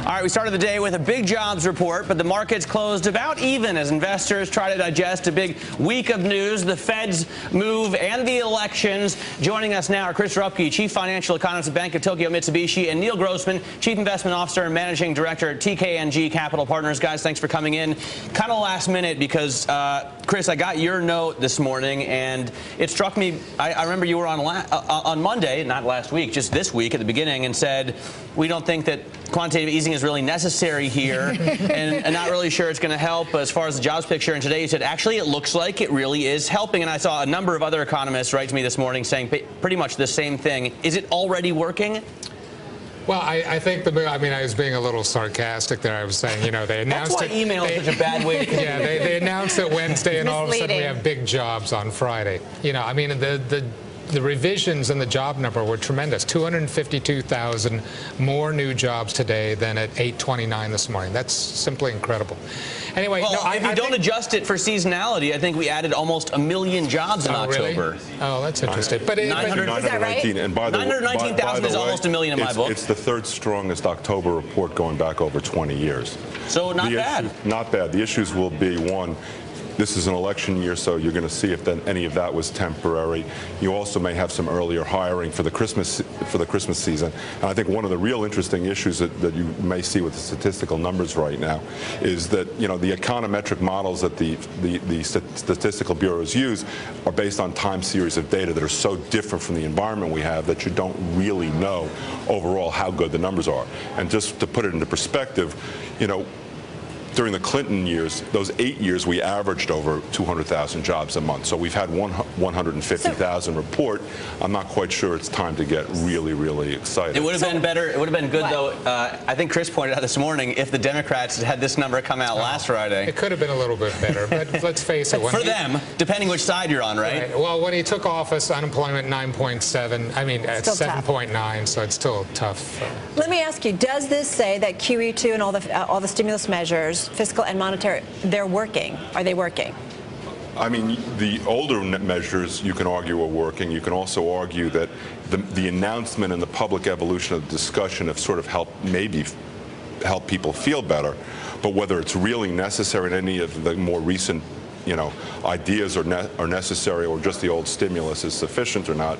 All right, we started the day with a big jobs report, but the markets closed about even as investors try to digest a big week of news, the Fed's move and the elections. Joining us now are Chris Rupkey, Chief Financial Economist at Bank of Tokyo Mitsubishi, and Neil Grossman, Chief Investment Officer and Managing Director at TKNG Capital Partners. Guys, thanks for coming in. Kind of last minute because, Chris, I got your note this morning, and it struck me. I remember you were on Monday, not last week, just this week at the beginning, and said, we don't think that quantitative easing is really necessary here and not really sure it's going to help as far as the jobs picture. And today you said, actually, it looks like it really is helping. And I saw a number of other economists write to me this morning saying pretty much the same thing. Is it already working? Well, I think I was being a little sarcastic there. I was saying, they announced That's why email is such a bad way to yeah, they announced it Wednesday, and all of a sudden we have big jobs on Friday. The revisions in the job number were tremendous. 252,000 more new jobs today than at 8:29 this morning. That's simply incredible. Anyway, well, if you don't adjust it for seasonality, I think we added almost 1 million jobs in October. Really? Oh, that's interesting. But is that right? And by the 919,000 is almost 1 million in my book. It's the third strongest October report going back over 20 years. So not bad. Not bad. The issues will be, one, this is an election year, so you're going to see if any of that was temporary. You also may have some earlier hiring for the Christmas season. And I think one of the real interesting issues that you may see with the statistical numbers right now is that the econometric models that the statistical bureaus use are based on time series of data that are so different from the environment we have that you don't really know overall how good the numbers are. And just to put it into perspective, during the Clinton years, those 8 years, we averaged over 200,000 jobs a month. So we've had 150,000 report. I'm not quite sure it's time to get really, really excited. It would have been better. It would have been good, though. I think Chris pointed out this morning, if the Democrats had this number come out last Friday. It could have been a little bit better, but let's face it. For them, depending which side you're on, right? Well, when he took office, unemployment 9.7. I mean, at 7.9, so it's still tough. Let me ask you, does this say that QE2 and all the stimulus measures, fiscal and monetary, they're working? Are they working? I mean, the older measures, you can argue, are working. You can also argue that the announcement and the public evolution of the discussion have sort of helped people feel better. But whether it's really necessary in any of the more recent ideas are necessary, or just the old stimulus is sufficient or not,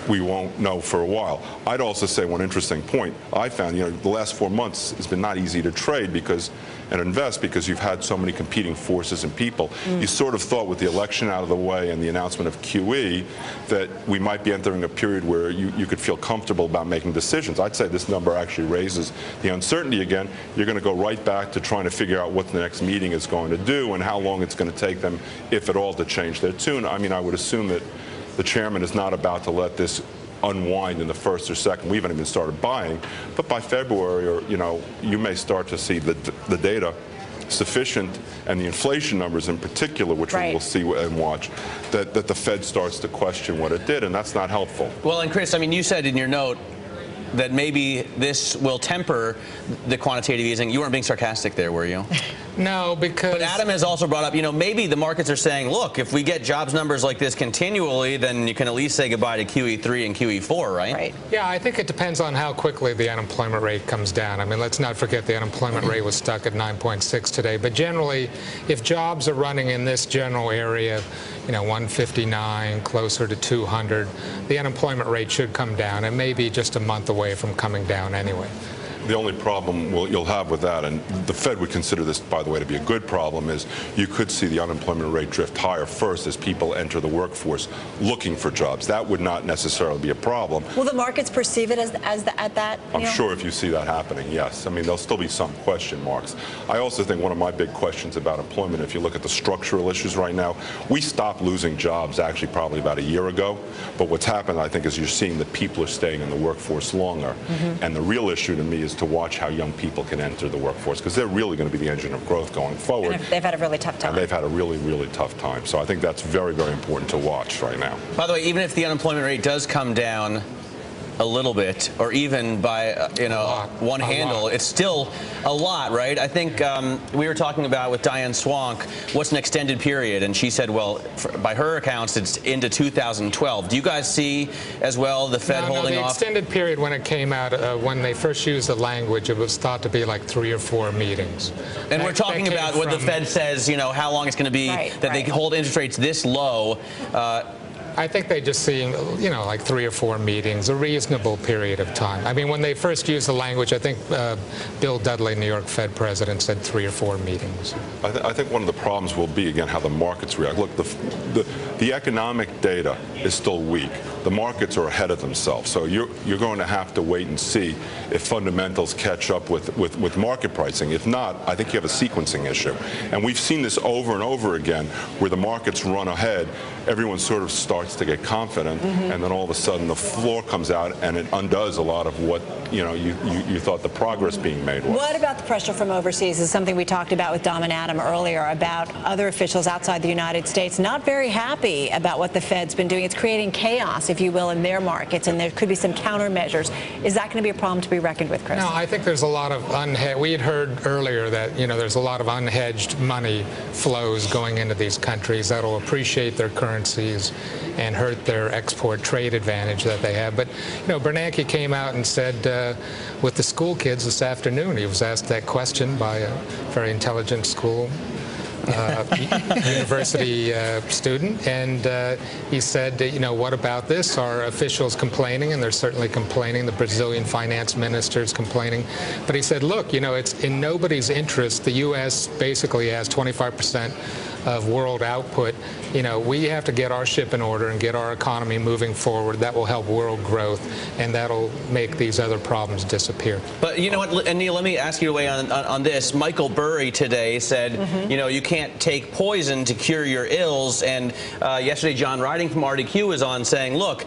we won't know for a while. I'd also say one interesting point I found, the last 4 months has been not easy to trade and invest because you've had so many competing forces and people. You sort of thought with the election out of the way and the announcement of QE that we might be entering a period where you could feel comfortable about making decisions. I'd say this number actually raises the uncertainty again. You're going to go right back to trying to figure out what the next meeting is going to do and how long it's going to take them, if at all, to change their tune. I mean, I would assume that the chairman is not about to let this unwind in the first or second. We haven't even started buying, but by February, or you may start to see the data sufficient, and the inflation numbers in particular, which we will see and watch, that the Fed starts to question what it did, and that's not helpful. Well, and Chris, I mean, you said in your note that maybe this will temper the quantitative easing. You weren't being sarcastic there, were you? No, because... But Adam has also brought up, maybe the markets are saying, look, if we get jobs numbers like this continually, then you can at least say goodbye to QE3 and QE4, right? Right. Yeah, I think it depends on how quickly the unemployment rate comes down. I mean, let's not forget the unemployment rate was stuck at 9.6 today. But generally, if jobs are running in this general area, 159, closer to 200, the unemployment rate should come down. It may be just a month away from coming down anyway. The only problem you'll have with that, and the Fed would consider this, by the way, to be a good problem, is you could see the unemployment rate drift higher first as people enter the workforce looking for jobs. That would not necessarily be a problem. Will the markets perceive it as at that? I'm sure if you see that happening, yes. I mean, there'll still be some question marks. I also think one of my big questions about employment, if you look at the structural issues right now, we stopped losing jobs actually probably about a year ago. But what's happened, I think, is you're seeing that people are staying in the workforce longer. And the real issue to me is to watch how young people can enter the workforce, because they're really going to be the engine of growth going forward. And they've had a really tough time. And they've had a really, really tough time. So I think that's very, very important to watch right now. By the way, even if the unemployment rate does come down, a little bit, or even by one handle, it's still a lot, right? I think we were talking about with Diane Swank, what's an extended period, and she said, well, by her accounts, it's into 2012. Do you guys see as well the Fed holding off? The extended period, when it came out, when they first used the language, it was thought to be like 3 or 4 meetings. And we're talking about what the Fed says, how long it's going to be that they hold interest rates this low. I think they just see, like 3 or 4 meetings, a reasonable period of time. I mean, when they first used the language, I think Bill Dudley, New York Fed president, said 3 or 4 meetings. I think one of the problems will be, again, how the markets react. Look, the economic data is still weak. The markets are ahead of themselves. So you're going to have to wait and see if fundamentals catch up with market pricing. If not, I think you have a sequencing issue. And we've seen this over and over again, where the markets run ahead, everyone sort of starts to get confident, and then all of a sudden the floor comes out and it undoes a lot of what you thought the progress being made was. What about the pressure from overseas? This is something we talked about with Dom and Adam earlier, about other officials outside the United States not very happy about what the Fed's been doing. It's creating chaos, if you will, in their markets, and there could be some countermeasures. Is that going to be a problem to be reckoned with, Chris? No, I think there's a lot of unhedged. We had heard earlier that there's a lot of unhedged money flows going into these countries that'll appreciate their currencies and hurt their export trade advantage that they have. But Bernanke came out and said with the school kids this afternoon, he was asked that question by a very intelligent school university student, and he said, what about this? Are officials complaining? And they're certainly complaining. The Brazilian finance minister is complaining. But he said, look, it's in nobody's interest. The U.S. basically has 25% of world output. We have to get our ship in order and get our economy moving forward. That will help world growth, and that'll make these other problems disappear. But you know what, and Neil, let me ask you to weigh on this. Michael Burry today said, you can't take poison to cure your ills, and yesterday John Riding from RDQ was on saying, look,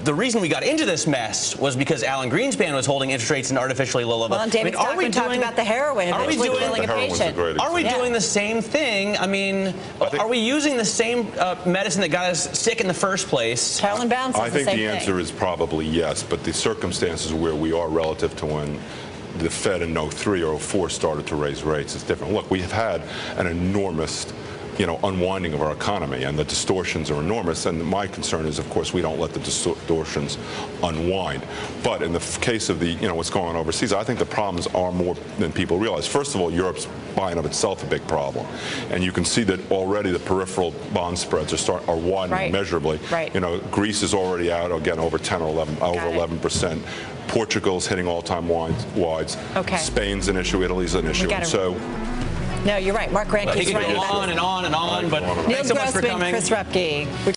the reason we got into this mess was because Alan Greenspan was holding interest rates in artificially low levels. Well, David Stockman talked about the heroin eventually killing a patient. Are we doing the same thing? I mean, are we using the same medicine that got us sick in the first place? Carolyn Bounce says the same thing. I think the answer is probably yes, but the circumstances where we are relative to when the Fed in 03 or 04 started to raise rates is different. Look, we have had an enormous unwinding of our economy, and the distortions are enormous. And my concern is, of course, we don't let the distortions unwind. But in the case of what's going on overseas, I think the problems are more than people realize. First of all, Europe's by and of itself a big problem, and you can see that already the peripheral bond spreads are widening measurably. Greece is already out again over 10 or 11, over 11%. Portugal's hitting all-time wides. Spain's an issue. Italy's an issue. And so. No, you're right. Mark Grant keeps running on and on and on, but thanks so much for coming. Chris Rupkey.